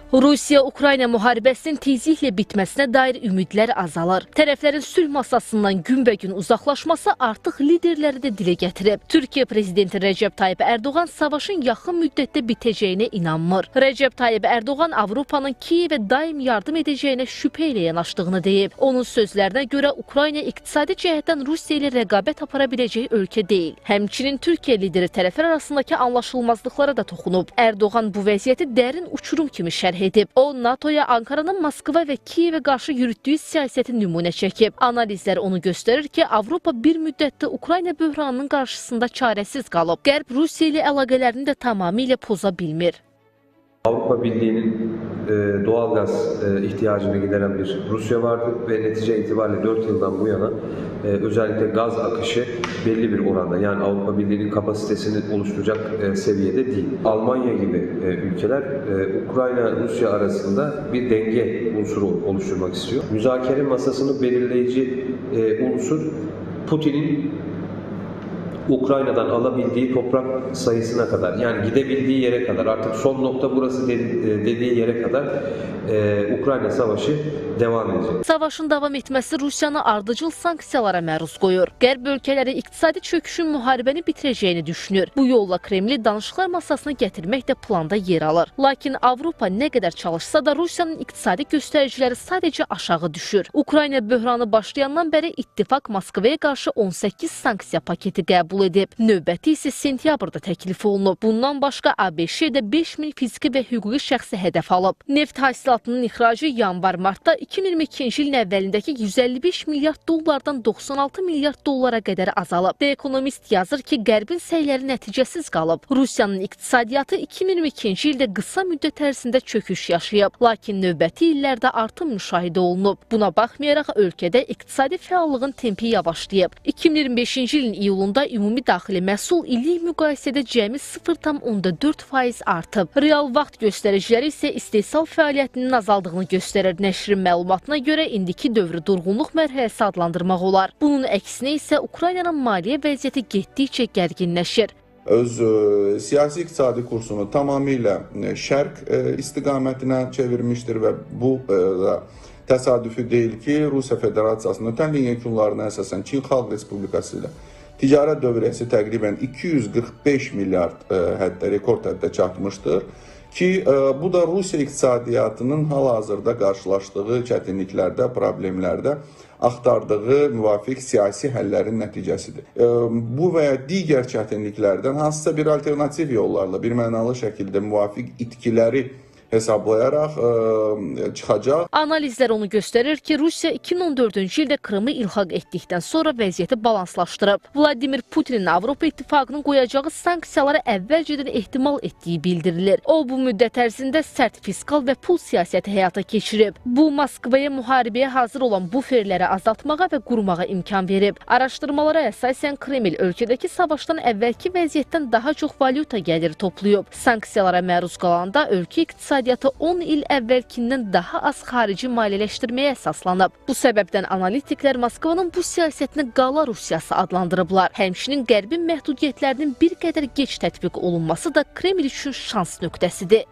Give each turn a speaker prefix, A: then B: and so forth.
A: Rusiya-Ukrayna müharibəsinin tezliklə bitməsinə dair ümidlər azalır. Tərəflərin sülh masasından günbəgün uzaqlaşması artıq liderləri də dilə gətirib. Türkiyə prezidenti Recep Tayyip Erdoğan savaşın yaxın müddətdə bitəcəyinə inanmır. Recep Tayyip Erdoğan Avropanın Kiyevə daim yardım edəcəyinə şübhə ilə yanaşdığını deyib. Onun sözlərinə görə Ukrayna iqtisadi cəhətdən Rusiya ilə rəqabət apara biləcəyi ölkə deyil. Həmçinin Türkiyə lideri tərəflər arasındakı anlaşılmazlıqlara da toxunub. Erdoğan bu vəziyyəti dərin uçurum kimi şərh edib. O, NATOya Ankaranın Moskva və Kiyevə qarşı yürütdüyü siyasəti nümunə çəkib. Analizlər onu göstərir ki, Avropa bir müddətdə Ukrayna böhranının qarşısında çarəsiz qalıb. Qərb Rusiya ilə əlaqələrini də tamamilə poza bilmir.
B: Avrupa Birliği'nin doğal gaz ihtiyacını gideren bir Rusya vardı ve netice itibariyle 4 yıldan bu yana özellikle gaz akışı belli bir oranda, yani Avrupa Birliği'nin kapasitesini oluşturacak seviyede değil. Almanya gibi ülkeler Ukrayna-Rusya arasında bir denge unsuru oluşturmak istiyor. Müzakere masasını belirleyici unsur Putin'in Ukrayna'dan alabildiği toprak sayısına kadar, yani gidebildiği yere kadar, artık son nokta burası dediği yere kadar Ukrayna savaşı devam edecek.
A: Savaşın davam etməsi Rusiyanı ardıcıl sanksiyalara məruz qoyur. Qərb ölkələri iqtisadi çöküşün müharibəni bitirəcəyini düşünür. Bu yolla Kremli danışıqlar masasına gətirmək də planda yer alır. Lakin Avropa nə qədər çalışsa da Rusiyanın iqtisadi göstəriciləri sadəcə aşağı düşür. Ukrayna böhranı başlayandan bəri ittifaq Moskvaya qarşı 18 sanksiya paketi qəbul edib. Növbəti isə sentyabrda təklif olunub. Bundan başqa ABŞ də 5000 fiziki və hüquqi şəxsi hədəf alıb. Neft hasilatının ixracı yanvar-martda 2022-ci ilin əvvəlindəki 155 milyard dollardan 96 milyard dollara qədər azalıb. The Economist yazır ki, Qərbin səyləri nəticəsiz qalıb. Rusiyanın iqtisadiyyatı 2022-ci ildə qısa müddət ərzində çöküş yaşayıb. Lakin növbəti illərdə artım müşahidə olunub. Buna baxmayaraq ölkədə iqtisadi fəallığın tempi yavaşlayıb. 2025-ci ilin iyulunda ümumi daxili məhsul illik müqayisədə cəmi 0,4% artıb. Real vaxt göstəriciləri isə istehsal fəaliyyətinin azaldığını göstərir. Nəşrin məlumatına görə indiki dövrü durğunluq mərhələsi adlandırmaq olar. Bunun əksinə isə Ukraynanın maliyyə vəziyyəti getdikcə gərginləşir.
C: Öz siyasi iqtisadi kursunu tamamilə şərq istiqamətinə çevirmişdir və bu təsadüfi deyil ki, Rusiya Federasiyasının ötən ilin yekunlarına əsasən Çin Xalq Respublikası ilə ticarət dövriyyəsi təqribən 245 milyard rekord həddə çatmışdır. Ki bu da Rusiya iqtisadiyyatının hal-hazırda qarşılaşdığı çətinliklərdə, problemlərdə axtardığı müvafiq siyasi həllərin nəticəsidir. Bu və ya digər çətinliklərdən hansısa bir alternativ yollarla bir mənalı şəkildə müvafiq itkiləri hesablayaraq çıxacaq.
A: Analizlər onu göstərir ki, Rusiya 2014-cü ildə Krımı ilhaq etdikdən sonra vəziyyəti balanslaşdırıb. Vladimir Putinin Avropa İttifaqının qoyacağı sanksiyaları əvvəlcədən ehtimal etdiyi bildirilir. O, bu müddət ərzində sərt fiskal və pul siyasəti həyata keçirib. Bu, Moskvaya müharibəyə hazır olan buferləri azaltmağa və qurmağa imkan verib. Araşdırmalara əsasən Kreml ölkədəki savaşdan əvvəlki vəziyyətdən daha çox valyuta gəliri toplayıb. Sanksiyalara məruz qalanda ölkə iqtisadiyyatı 10 il əvvəlkindən daha az xarici maliyyələşdirməyə əsaslanıb. Bu səbəbdən analitiklər Moskvanın bu siyasətini qala Rusiyası adlandırıblar. Həmçinin Qərbin məhdudiyyətlərinin bir qədər gec tətbiq olunması da Kreml üçün şans nöqtəsidir.